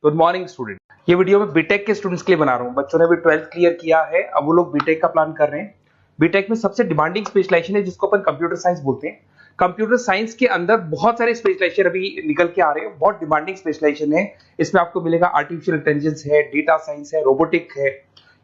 Good morning student. ये video मैं BTech के स्टूडेंट्स के लिए बना रहा हूँ। बच्चों ने भी 12th क्लियर किया है, अब वो लोग बीटेक का प्लान कर रहे हैं। बीटेक में सबसे डिमांडिंग स्पेशलाइजेशन है जिसको अपन कंप्यूटर साइंस बोलते हैं। कंप्यूटर साइंस के अंदर बहुत सारे स्पेशलाइजेशन अभी निकल के आ रहे हैं, बहुत डिमांडिंग स्पेशलाइजेशन है। इसमें आपको मिलेगा आर्टिफिशियल इंटेलिजेंस है, डेटा साइंस है, रोबोटिक है,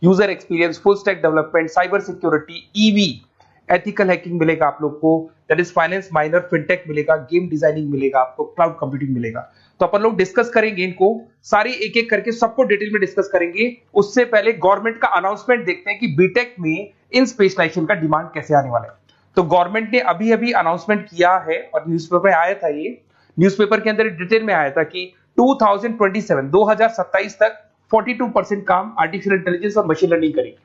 user experience, full stack development, cyber security, EV, ethical hacking मिलेगा आप लोग को, that is finance minor, fintech मिलेगा, गेम डिजाइनिंग मिलेगा आपको, क्लाउड कंप्यूटिंग मिलेगा। तो अपन लोग डिस्कस करेंगे इनको सारी एक एक करके, सबको डिटेल में डिस्कस करेंगे। उससे पहले गवर्नमेंट का अनाउंसमेंट देखते हैं कि बीटेक में इन स्पेशलाइजेशन का डिमांड कैसे आने वाला है। तो गवर्नमेंट ने अभी अभी अनाउंसमेंट किया है और न्यूज़पेपर में आया था, ये न्यूज़पेपर के अंदर डिटेल में आया था कि 2027 तक 42% काम आर्टिफिशियल इंटेलिजेंस और मशीन लर्निंग करेगी।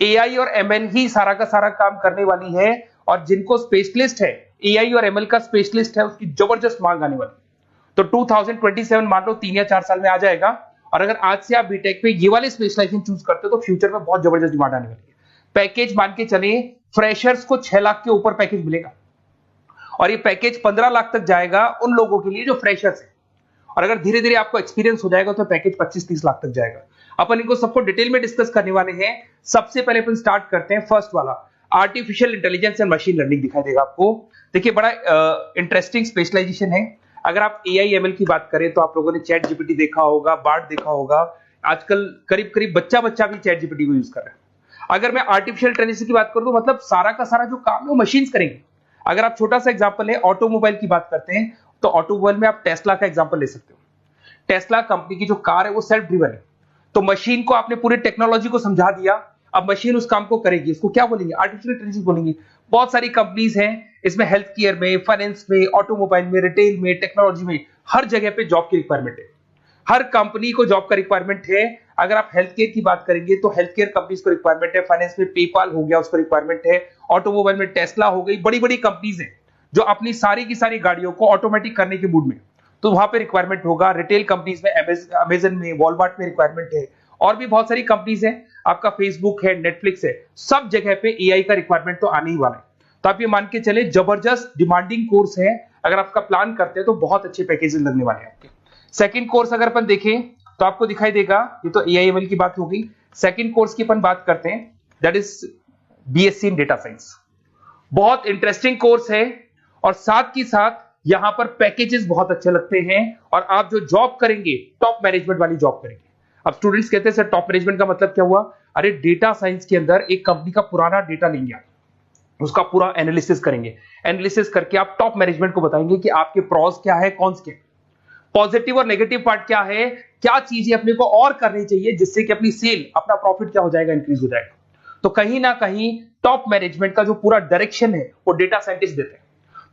एआई और एमएल ही सारा का सारा काम करने वाली है, और जिनको स्पेशलिस्ट है, एआई और एमएल का स्पेशलिस्ट है, उसकी जबरदस्त मांग आने वाली है। तो 2027 मान लो 3 या 4 साल में आ जाएगा। और अगर आज से आप बीटेक पे ये वाले स्पेशलाइजेशन चूज करते हो तो फ्यूचर में बहुत जबरदस्त डिमांड आने वाली है। पैकेज मान के चले, फ्रेशर्स को 6 लाख के ऊपर पैकेज मिलेगा, और ये पैकेज 15 लाख तक जाएगा उन लोगों के लिए जो फ्रेशर्स है। और अगर धीरे धीरे आपको एक्सपीरियंस हो जाएगा तो पैकेज 25-30 लाख तक जाएगा। अपन इनको सबको डिटेल में डिस्कस करने वाले हैं। सबसे पहले अपन स्टार्ट करते हैं फर्स्ट वाला, artificial intelligence and machine learning दिखाई देगा आपको। देखिए बड़ा इंटरेस्टिंग स्पेशलाइजेशन है। अगर आप एआई एमएल की बात करें तो आप लोगों ने चैट जीपीटी देखा होगा, बार्ड देखा होगा। आजकल करीब करीब बच्चा भी चैट जीपीटी को यूज कर रहा है। अगर मैं आर्टिफिशियल इंटेलिजेंस की बात करूं तो मतलब सारा का सारा जो काम है वो मशीन्स करेंगे। अगर आप छोटा सा एग्जांपल है, ऑटोमोबाइल की बात करते हैं तो ऑटोमोबाइल में आप टेस्ला का एग्जांपल ले सकते हो। टेस्ला कंपनी की जो कार है वो सेल्फ ड्रिवन है। तो मशीन को आपने पूरी टेक्नोलॉजी को समझा दिया, अब मशीन उस काम को करेगी। इसको क्या बोलेंगे? आर्टिफिशियल इंटेलिजेंस बोलेंगे। बहुत सारी कंपनीज हैं इसमें, हेल्थ केयर में, फाइनेंस में, ऑटोमोबाइल में, रिटेल में, टेक्नोलॉजी में, हर जगह पे जॉब की रिक्वायरमेंट है। हर कंपनी को जॉब का रिक्वायरमेंट है। अगर आप हेल्थ केयर की बात करेंगे तो हेल्थ केयर कंपनीज को रिक्वायरमेंट है, फाइनेंस में पेपाल हो गया उसको रिक्वायरमेंट है, ऑटोमोबाइल में टेस्ला हो गई, बड़ी बड़ी कंपनीज हैं जो अपनी सारी की सारी गाड़ियों को ऑटोमेटिक करने के मूड में, तो वहां पे रिक्वायरमेंट होगा। रिटेल कंपनीज में अमेजन में, वॉलमार्ट में रिक्वायरमेंट है, और भी बहुत सारी कंपनीज हैं, आपका फेसबुक है, नेटफ्लिक्स है, सब जगह पे एआई का रिक्वायरमेंट तो आने ही वाला है। तो आप ये मान के चले जबरदस्त डिमांडिंग कोर्स है। अगर आपका प्लान करते हैं तो बहुत अच्छे पैकेजेस लगने वाले हैं आपके। सेकंड कोर्स अगर अपन देखें तो आपको दिखाई देगा, ये तो एआई एमएल की बात हो गई। सेकंड कोर्स की अपन बात करते हैं, that is BSc in data science. बहुत इंटरेस्टिंग कोर्स है, और साथ ही साथ यहां पर पैकेजेस बहुत अच्छे लगते हैं, और आप जो जॉब करेंगे टॉप मैनेजमेंट वाली जॉब करेंगे। अब स्टूडेंट्स कहते हैं सर टॉप मैनेजमेंट का मतलब क्या हुआ? अरे डेटा साइंस के अंदर एक कंपनी का पुराना डेटा लेंगे, आप उसका पूरा एनालिसिस करेंगे। एनालिसिस करके आप टॉप मैनेजमेंट को बताएंगे कि आपके प्रॉस क्या है, कौन से पॉजिटिव और नेगेटिव पार्ट क्या है, क्या चीजें अपने को और करनी चाहिए जिससे कि अपनी सेल, अपना प्रॉफिट क्या हो जाएगा, इंक्रीज हो जाएगा। तो कहीं ना कहीं टॉप मैनेजमेंट का जो पूरा डायरेक्शन है वो डेटा साइंटिस्ट देते हैं।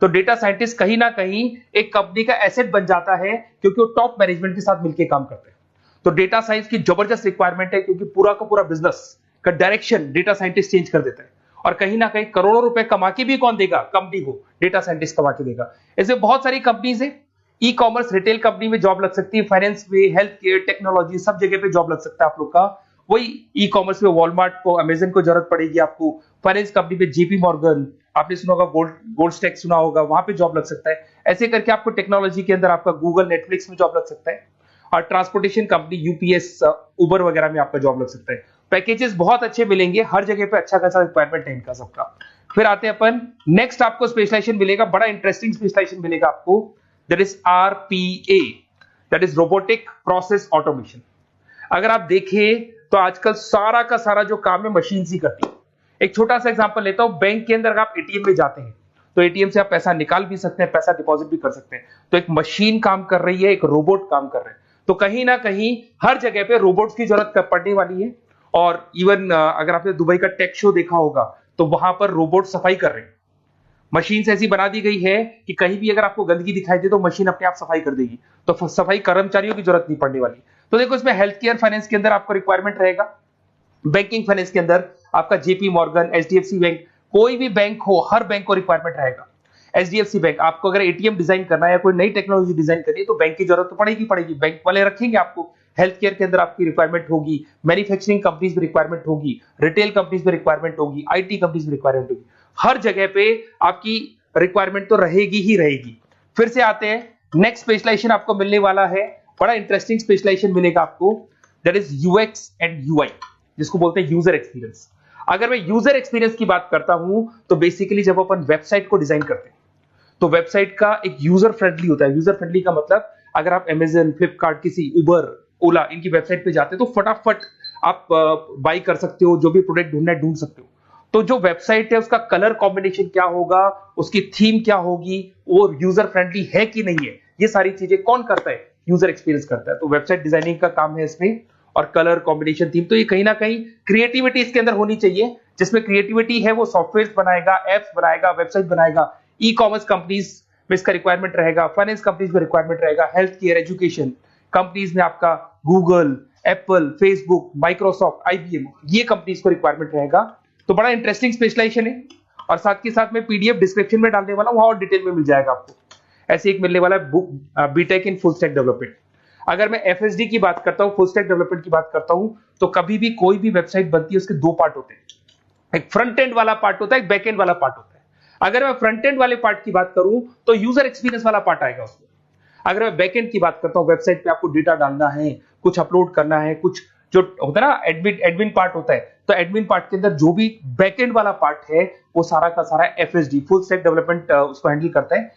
तो डेटा साइंटिस्ट कहीं ना कहीं एक कंपनी का एसेट बन जाता है, क्योंकि वो टॉप मैनेजमेंट के साथ मिलकर काम करते हैं। तो डेटा साइंस की जबरदस्त रिक्वायरमेंट है, क्योंकि पूरा का पूरा बिजनेस का डायरेक्शन डेटा साइंटिस्ट चेंज कर देता है। और कहीं ना कहीं करोड़ों रुपए कमा के भी कौन देगा? कंपनी को डेटा साइंटिस्ट कमा के देगा। ऐसे बहुत सारी कंपनीज है, ई कॉमर्स, रिटेल कंपनी में जॉब लग सकती है, फाइनेंस में, हेल्थ केयर, टेक्नोलॉजी, सब जगह पे जॉब लग सकता है आप लोग का। वही ई कॉमर्स में वॉलमार्ट को, अमेजन को जरूरत पड़ेगी आपको। फाइनेंस कंपनी में जेपी मॉर्गन, आपने सुना होगा, गोल्ड स्टैक सुना होगा, वहां पे जॉब लग सकता है। ऐसे करके आपको टेक्नोलॉजी के अंदर आपका गूगल, नेटफ्लिक्स में जॉब लग सकता है। और ट्रांसपोर्टेशन कंपनी यूपीएस, उबर वगैरह में आपका जॉब लग सकता है। पैकेजेस बहुत अच्छे मिलेंगे, हर जगह पे अच्छा खासा रिक्वायरमेंट है इनका सबका। फिर आते हैं अपन नेक्स्ट, आपको स्पेशलाइजेशन मिलेगा, बड़ा इंटरेस्टिंग स्पेशलाइजेशन मिलेगा आपको, that is RPA, that is robotic process automation. अगर आप देखें तो आजकल सारा का सारा जो काम है मशीन ही करती है। एक छोटा सा एग्जांपल लेता हूं, बैंक के अंदर अगर आप एटीएम में जाते हैं तो एटीएम से आप पैसा निकाल भी सकते हैं, पैसा डिपॉजिट भी कर सकते हैं। तो एक मशीन काम कर रही है, एक रोबोट काम कर रहे हैं। तो कहीं ना कहीं हर जगह पे रोबोट्स की जरूरत पड़ने वाली है। और इवन अगर आपने दुबई का टेक शो देखा होगा तो वहां पर रोबोट सफाई कर रहे हैं। मशीन ऐसी बना दी गई है कि कहीं भी अगर आपको गंदगी दिखाई दे तो मशीन अपने आप सफाई कर देगी, तो सफाई कर्मचारियों की जरूरत नहीं पड़ने वाली। तो देखो इसमें हेल्थ केयर, फाइनेंस के अंदर आपको रिक्वायरमेंट रहेगा। बैंकिंग फाइनेंस के अंदर आपका जेपी मॉर्गन, एचडीएफसी बैंक, कोई भी बैंक हो, हर बैंक को रिक्वायरमेंट रहेगा। एचडीएफसी बैंक, आपको अगर एटीएम डिजाइन करना है या कोई नई टेक्नोलॉजी डिजाइन करनी है तो बैंक की जरूरत तो पड़ेगी, बैंक वाले रखेंगे आपको। हेल्थ केयर के अंदर आपकी रिक्वायरमेंट होगी, मैन्युफैक्चरिंग कंपनीज में रिक्वायरमेंट होगी, रिटेल कंपनीज में रिक्वायरमेंट होगी, आईटी कंपनीज में रिक्वायरमेंट होगी। हर जगह पे आपकी रिक्वायरमेंट तो रहेगी ही रहेगी। फिर से आते हैं, नेक्स्ट स्पेशलाइजेशन आपको मिलने वाला है बड़ा इंटरेस्टिंग स्पेशलाइजेशन मिलेगा आपको, that is UX and UI, जिसको बोलते हैं यूजर एक्सपीरियंस। अगर मैं यूजर एक्सपीरियंस की बात करता हूं तो बेसिकली जब अपन वेबसाइट को डिजाइन करते हैं तो वेबसाइट का एक यूजर फ्रेंडली होता है। यूजर फ्रेंडली का मतलब अगर आप अमेजन, फ्लिपकार्ट, किसी उबर, ओला इनकी वेबसाइट पे जाते हैं तो फटाफट आप बाई कर सकते हो, जो भी प्रोडक्ट ढूंढना है ढूंढ सकते हो। तो जो वेबसाइट है उसका कलर कॉम्बिनेशन क्या होगा, उसकी थीम क्या होगी, वो यूजर फ्रेंडली है कि नहीं है, ये सारी चीजें कौन करता है, यूजर एक्सपीरियंस करता है। तो वेबसाइट डिजाइनिंग का काम है इसमें, और कलर कॉम्बिनेशन, थीम, तो ये कहीं ना कहीं क्रिएटिविटी इसके अंदर होनी चाहिए। जिसमें क्रिएटिविटी है वो सॉफ्टवेयर बनाएगा, एप्स बनाएगा, वेबसाइट बनाएगा। ई कॉमर्स कंपनीज में इसका रिक्वायरमेंट रहेगा, फाइनेंस कंपनीज में रिक्वायरमेंट रहेगा, हेल्थ केयर, एजुकेशन कंपनीज में आपका Google, Apple, Facebook, Microsoft, IBM, ये कंपनीज को रिक्वायरमेंट रहेगा। तो बड़ा इंटरेस्टिंग स्पेशलाइजेशन है, और साथ के साथ में पीडीएफ डिस्क्रिप्शन में डालने वाला हूं, वहां और डिटेल में मिल जाएगा आपको। ऐसे एक मिलने वाला है book, B Tech in full stack development. अगर मैं एफएसडी की बात करता हूं, फुल स्टैक डेवलपमेंट की बात करता हूं, तो कभी भी कोई भी वेबसाइट बनती है उसके दो पार्ट होते हैं, एक फ्रंट एंड वाला पार्ट होता है, एक बैक एंड वाला पार्ट होता है। अगर मैं फ्रंट एंड वाले पार्ट की बात करूं तो यूजर एक्सपीरियंस वाला पार्ट आएगा उसमें। अगर मैं बैक एंड की बात करता हूं, वेबसाइट पे आपको डेटा डालना है, कुछ अपलोड करना है, कुछ जो होता है ना एडमिन पार्ट होता है, तो एडमिन पार्ट के अंदर जो भी बैक एंड वाला पार्ट है वो सारा का सारा एफएसडी, फुल स्टैक डेवलपमेंट, उसको हैंडल करता है।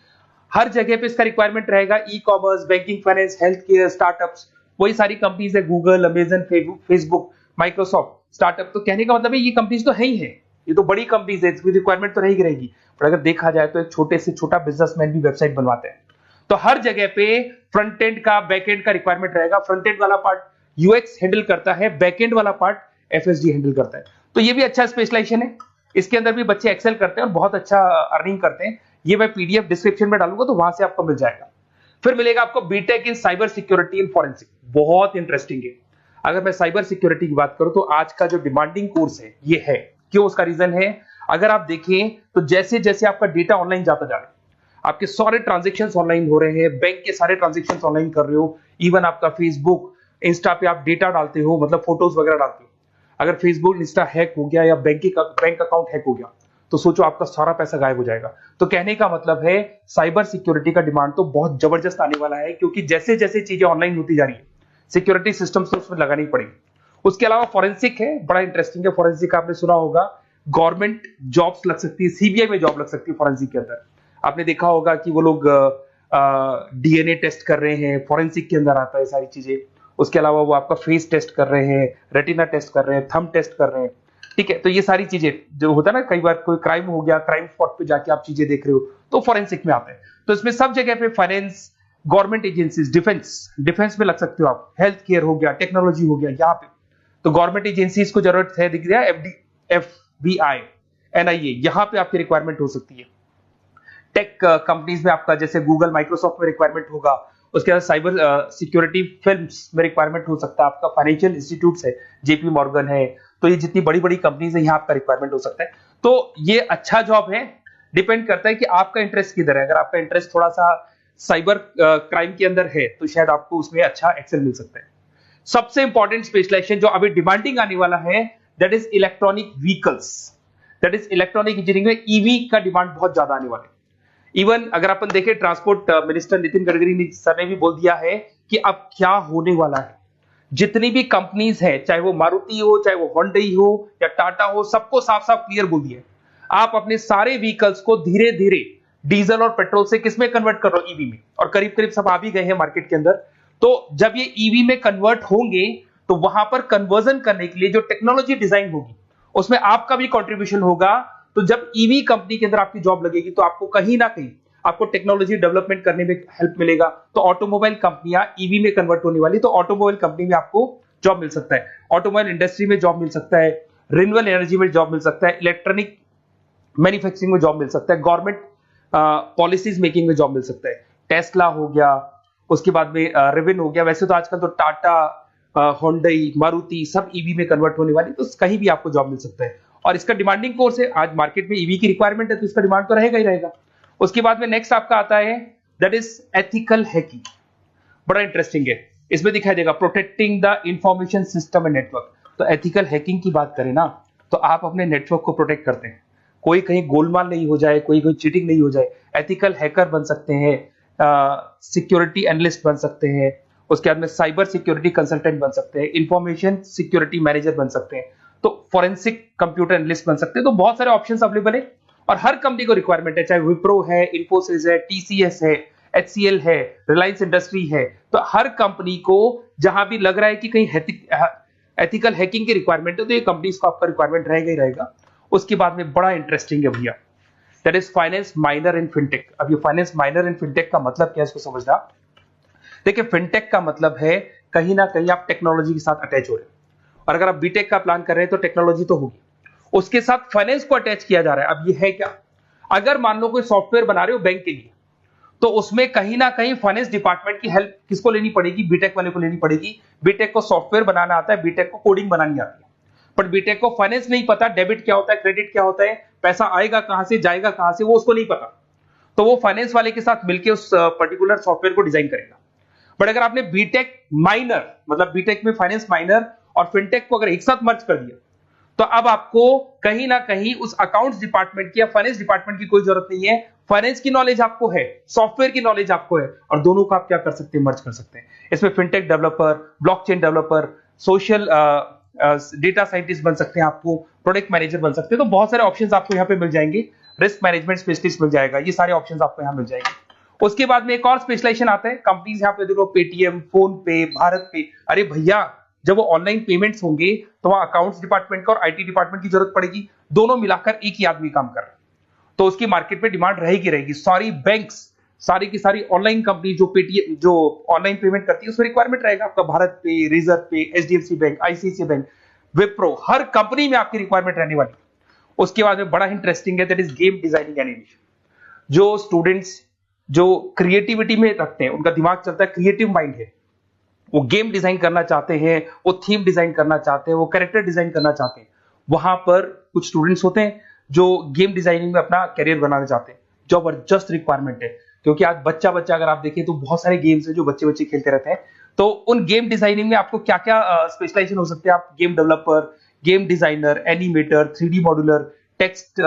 हर जगह पे इसका रिक्वायरमेंट रहेगा। E commerce, banking, finance, health care, startups, वही सारी कंपनीज है, Google, Amazon, Facebook, Microsoft, startup. तो कहने का मतलब है ये कंपनीज तो है ही है, ये तो बड़ी कंपनीज है, इसकी रिक्वायरमेंट तो रहेगी। पर अगर देखा जाए तो एक छोटे से छोटा बिजनेसमैन भी वेबसाइट बनवाते हैं। तो हर जगह पे फ्रंट एंड का, बैक एंड का रिक्वायरमेंट रहेगा। फ्रंट एंड वाला पार्ट यूएक्स हैंडल करता है, बैक एंड वाला पार्ट एफएसडी हैंडल करता है। तो ये भी अच्छा स्पेशलाइजेशन है, इसके अंदर भी बच्चे एक्सेल करते हैं और बहुत अच्छा अर्निंग करते हैं। ये मैं पीडीएफ डिस्क्रिप्शन में डालूंगा तो वहां से आपको मिल जाएगा। फिर मिलेगा आपको B Tech in cyber security and forensic, बहुत इंटरेस्टिंग है। अगर मैं साइबर सिक्योरिटी की बात करूं तो आज का जो डिमांडिंग कोर्स है ये है। क्यों? उसका रीजन है, अगर आप देखें तो जैसे जैसे आपका डेटा ऑनलाइन जाता जा रहा है, आपके सारे ट्रांजेक्शन ऑनलाइन हो रहे हैं, बैंक के सारे ट्रांजेक्शन ऑनलाइन कर रहे हो, इवन आपका फेसबुक, इंस्टा पे आप डेटा डालते हो, मतलब फोटोज वगैरह डालते हो। अगर फेसबुक, इंस्टा हैक हो गया या बैंक अकाउंट हैक हो गया तो सोचो आपका सारा पैसा गायब हो जाएगा। तो कहने का मतलब है साइबर सिक्योरिटी का डिमांड तो बहुत जबरदस्त आने वाला है, क्योंकि जैसे जैसे चीजें ऑनलाइन होती जा रही है सिक्योरिटी सिस्टम्स तो उसमें लगानी पड़ेगी। उसके अलावा फॉरेंसिक है, बड़ा इंटरेस्टिंग है। फॉरेंसिक आपने सुना होगा, गवर्नमेंट जॉब्स लग सकती है, सीबीआई में जॉब लग सकती है फॉरेंसिक के अंदर। आपने देखा होगा कि वो लोग डीएनए टेस्ट कर रहे हैं, फॉरेंसिक के अंदर आता है सारी चीजें। उसके अलावा वो आपका फेस टेस्ट कर रहे हैं, रेटिना टेस्ट कर रहे हैं, थंब टेस्ट कर रहे हैं, ठीक है। तो ये सारी चीजें जो होता है ना, कई बार कोई क्राइम हो गया, क्राइम स्पॉट पे जाके आप चीजें देख रहे हो तो फॉरेंसिक में आते हैं। तो इसमें सब जगह पे फाइनेंस, गवर्नमेंट एजेंसीज, डिफेंस में लग सकते हो आप, हेल्थ केयर हो गया, टेक्नोलॉजी हो गया, यहाँ पे तो गवर्नमेंट एजेंसीज को जरूरत है, दिख रहा है, एफबीआई, एनआईए, यहाँ पे आपकी रिक्वायरमेंट हो सकती है। टेक कंपनीज में आपका जैसे गूगल, माइक्रोसॉफ्ट में रिक्वायरमेंट होगा। उसके बाद साइबर सिक्योरिटी फिल्म्स में रिक्वायरमेंट हो सकता है आपका, फाइनेंशियल इंस्टीट्यूट्स है, जेपी मॉर्गन है, तो ये जितनी बड़ी बड़ी कंपनीज है यहाँ आपका रिक्वायरमेंट हो सकता है। तो ये अच्छा जॉब है, डिपेंड करता है कि आपका इंटरेस्ट किधर है। अगर आपका इंटरेस्ट थोड़ा सा साइबर क्राइम के अंदर है तो शायद आपको उसमें अच्छा एक्सेल मिल सकता है। सबसे इंपॉर्टेंट स्पेशलाइजेशन जो अभी डिमांडिंग आने वाला है, that is electronic vehicles, that is electronic engineering में ईवी का डिमांड बहुत ज्यादा आने वाला है। इवन अगर अपन देखें, transport minister Nitin Gadkari sir ने भी बोल दिया है कि अब क्या होने वाला है, जितनी भी कंपनीज है, चाहे वो मारुति हो, चाहे वो होंडई हो या टाटा हो, सबको साफ साफ क्लियर बोल दिया है, आप अपने सारे व्हीकल्स को धीरे धीरे डीजल और पेट्रोल से किसमें कन्वर्ट कर रहे हो, ईवी में। और करीब करीब सब आ भी गए हैं मार्केट के अंदर। तो जब ये ईवी में कन्वर्ट होंगे तो वहां पर कन्वर्जन करने के लिए जो टेक्नोलॉजी डिजाइन होगी उसमें आपका भी कंट्रीब्यूशन होगा। तो जब ईवी कंपनी के अंदर आपकी जॉब लगेगी तो आपको कहीं ना कहीं आपको टेक्नोलॉजी डेवलपमेंट करने में हेल्प मिलेगा। तो ऑटोमोबाइल कंपनियां ईवी में कन्वर्ट होने वाली, तो ऑटोमोबाइल कंपनी में आपको जॉब मिल सकता है, ऑटोमोबाइल इंडस्ट्री में जॉब मिल सकता है, रिन्यूएबल एनर्जी में जॉब मिल सकता है, इलेक्ट्रॉनिक मैन्युफैक्चरिंग में जॉब मिल सकता है, गवर्नमेंट पॉलिसीज मेकिंग में जॉब मिल सकता है, टेस्ला हो गया, उसके बाद में रिविन हो गया। वैसे तो आजकल तो टाटा, होंडई, मारुति सब ईवी में कन्वर्ट होने वाली, तो कहीं भी आपको जॉब मिल सकता है। और इसका डिमांडिंग कोर्स है, आज मार्केट में ईवी की रिक्वायरमेंट है तो इसका डिमांड तो रहेगा ही रहेगा। उसके बाद में नेक्स्ट आपका आता है, दैट इज एथिकल हैकिंग, बड़ा इंटरेस्टिंग है। इसमें दिखाई देगा protecting the information system and network. तो एथिकल हैकिंग की बात करें ना, तो आप अपने नेटवर्क को प्रोटेक्ट करते हैं, कोई कहीं गोलमाल नहीं हो जाए, कोई चीटिंग नहीं हो जाए। एथिकल हैकर बन सकते हैं, सिक्योरिटी एनालिस्ट बन सकते हैं, उसके बाद में साइबर सिक्योरिटी कंसल्टेंट बन सकते हैं, इंफॉर्मेशन सिक्योरिटी मैनेजर बन सकते हैं, तो फॉरेंसिक कंप्यूटर एनालिस्ट बन सकते हैं। तो बहुत सारे ऑप्शंस अवेलेबल है और हर कंपनी को रिक्वायरमेंट है, चाहे विप्रो है, इन्फोसिस है, टीसीएस है, एचसीएल है, रिलायंस इंडस्ट्री है। तो हर कंपनी को जहां भी लग रहा है कि कहीं एथिकल हैकिंग की रिक्वायरमेंट है, तो ये कंपनीज को आपका रिक्वायरमेंट रहेगा ही रहेगा। उसके बाद में बड़ा इंटरेस्टिंग है भैया, that is finance minor in fintech. अब ये फाइनेंस माइनर इन फिनटेक का मतलब क्या है, इसको समझना। देखिए, फिनटेक का मतलब है कहीं ना कहीं आप टेक्नोलॉजी के साथ अटैच हो रहे हैं, और अगर आप बीटेक का प्लान कर रहे हैं तो टेक्नोलॉजी तो होगी, उसके साथ फाइनेंस को अटैच किया जा रहा है। अब ये है क्या, अगर मान लो कोई सॉफ्टवेयर बना रहे हो बैंक के लिए, तो उसमें कहीं ना कहीं फाइनेंस डिपार्टमेंट की हेल्प किसको लेनी पड़ेगी, बीटेक वाले को लेनी पड़ेगी। बीटेक को सॉफ्टवेयर बनाना आता है, बीटेक को कोडिंग बनानी आती है, बट बीटेक को फाइनेंस नहीं पता, डेबिट क्या होता है, क्रेडिट क्या होता है, पैसा आएगा कहां से, जाएगा कहां से, वो उसको नहीं पता। तो वो फाइनेंस वाले के साथ मिलकर उस पर्टिकुलर सॉफ्टवेयर को डिजाइन करेगा। बट अगर आपने बीटेक माइनर, मतलब बीटेक में फाइनेंस माइनर और फिनटेक को अगर एक साथ मर्ज कर दिया, तो अब आपको कहीं ना कहीं उस अकाउंट्स डिपार्टमेंट की या फाइनेंस डिपार्टमेंट की कोई जरूरत नहीं है। फाइनेंस की नॉलेज आपको है, सॉफ्टवेयर की नॉलेज आपको है, और दोनों को आप क्या कर सकते हैं, मर्ज कर सकते हैं। इसमें fintech developer, blockchain developer, social data scientist बन सकते हैं, आपको प्रोडक्ट मैनेजर बन सकते हैं। तो बहुत सारे ऑप्शंस आपको यहाँ पे मिल जाएंगे, रिस्क मैनेजमेंट स्पेशलिस्ट मिल जाएगा, ये सारे ऑप्शंस आपको यहाँ मिल जाएंगे। उसके बाद में एक और स्पेशलाइजेशन आता है, कंपनीज यहाँ पे देखो, पेटीएम, फोन पे, भारत पे। अरे भैया, जब वो ऑनलाइन पेमेंट्स होंगे तो वहां अकाउंट्स डिपार्टमेंट का और आईटी डिपार्टमेंट की जरूरत पड़ेगी, दोनों मिलाकर एक ही आदमी काम कर रहा है, तो उसकी मार्केट में डिमांड रहेगी। सारी बैंक्स, सारी की सारी ऑनलाइन कंपनी जो पेटीएम, जो ऑनलाइन पेमेंट करती है, उसमें रिक्वायरमेंट रहेगा आपका Bharat pay, reserve pay, HDFC bank, ICICI bank, Wipro, हर कंपनी में आपकी रिक्वायरमेंट रहने वाली। उसके बाद में बड़ा इंटरेस्टिंग है, that is game designing animation. जो स्टूडेंट्स जो क्रिएटिविटी में रखते हैं, उनका दिमाग चलता है, क्रिएटिव माइंड है, वो गेम डिजाइन करना चाहते हैं, वो थीम डिजाइन करना चाहते हैं, वो कैरेक्टर डिजाइन करना चाहते हैं, वहां पर कुछ स्टूडेंट्स होते हैं जो गेम डिजाइनिंग में अपना करियर बनाना चाहते हैं। जबरदस्त रिक्वायरमेंट है, क्योंकि आज बच्चा अगर आप देखें तो बहुत सारे गेम्स हैं जो बच्चे खेलते रहते हैं। तो उन गेम डिजाइनिंग में आपको क्या क्या स्पेशलाइजेशन हो सकते हैं, आप game developer, game designer, animator, 3D modular, text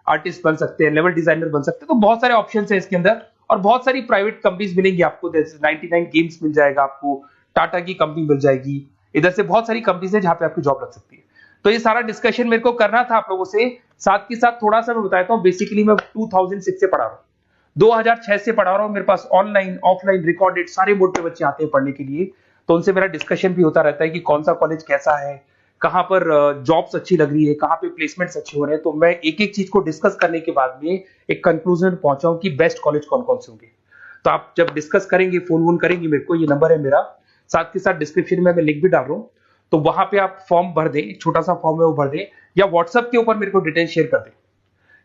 artist बन सकते हैं, लेवल डिजाइनर बन सकते हैं। तो बहुत सारे ऑप्शन है इसके अंदर, और बहुत सारी प्राइवेट कंपनीज मिलेंगी आपको, जैसे 99 गेम्स मिल जाएगा आपको, टाटा की कंपनी मिल जाएगी, इधर से बहुत सारी कंपनीज है जहां पे आपकी जॉब लग सकती है। तो ये सारा डिस्कशन मेरे को करना था आप लोगों से, साथ के साथ थोड़ा सा मैं बताता हूँ। बेसिकली मैं 2006 से पढ़ा रहा हूँ, 2006 से पढ़ा रहा हूँ। मेरे पास ऑनलाइन, ऑफलाइन, रिकॉर्डेड सारे मोड पे बच्चे आते हैं पढ़ने के लिए, तो उनसे मेरा डिस्कशन भी होता रहता है कि कौन सा कॉलेज कैसा है, कहां पर जॉब्स अच्छी लग रही है, कहां पे प्लेसमेंट्स अच्छे हो रहे हैं। तो मैं एक एक चीज को डिस्कस करने के बाद में एक कंक्लूजन पहुंचा हूं कि बेस्ट कॉलेज कौन कौन से होंगे। तो आप जब डिस्कस करेंगे, फोन वोन करेंगे मेरे को, ये नंबर है मेरा, साथ के साथ डिस्क्रिप्शन में मैं लिंक भी डाल रहा हूँ, तो वहां पे आप फॉर्म भर दें, एक छोटा सा फॉर्म है वो भर दें, या व्हाट्सएप के ऊपर मेरे को डिटेल शेयर कर दें,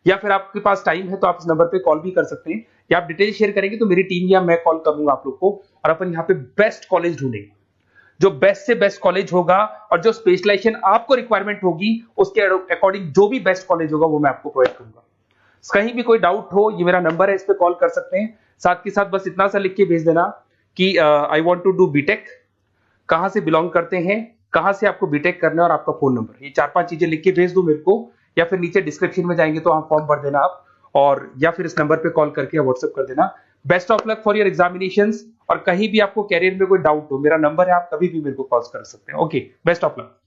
या फिर आपके पास टाइम है तो आप इस नंबर पे कॉल भी कर सकते हैं, या आप डिटेल शेयर करेंगे तो मेरी टीम या मैं कॉल करूंगा आप लोग को, और अपन यहाँ पे बेस्ट कॉलेज ढूंढेंगे, जो बेस्ट से बेस्ट कॉलेज होगा, और जो स्पेशलाइजेशन आपको रिक्वायरमेंट होगी उसके अकॉर्डिंग जो भी बेस्ट कॉलेज होगा वो मैं आपको प्रोवाइड करूंगा। कहीं भी कोई डाउट हो, ये मेरा नंबर है, इस पे कॉल कर सकते हैं। साथ के साथ बस इतना सा लिख के भेज देना कि I want to do B Tech, कहां से बिलोंग करते हैं, कहां से आपको बीटेक करना है, और आपका फोन नंबर, ये 4-5 चीजें लिख के भेज दो मेरे को, या फिर नीचे डिस्क्रिप्शन में जाएंगे तो आप फॉर्म भर देना आप, और या फिर इस नंबर पे कॉल करके या व्हाट्सएप कर देना। Best of luck for your examinations, और कहीं भी आपको कैरियर में कोई डाउट हो, मेरा नंबर है, आप कभी भी मेरे को कॉल कर सकते हैं। Okay, best of luck.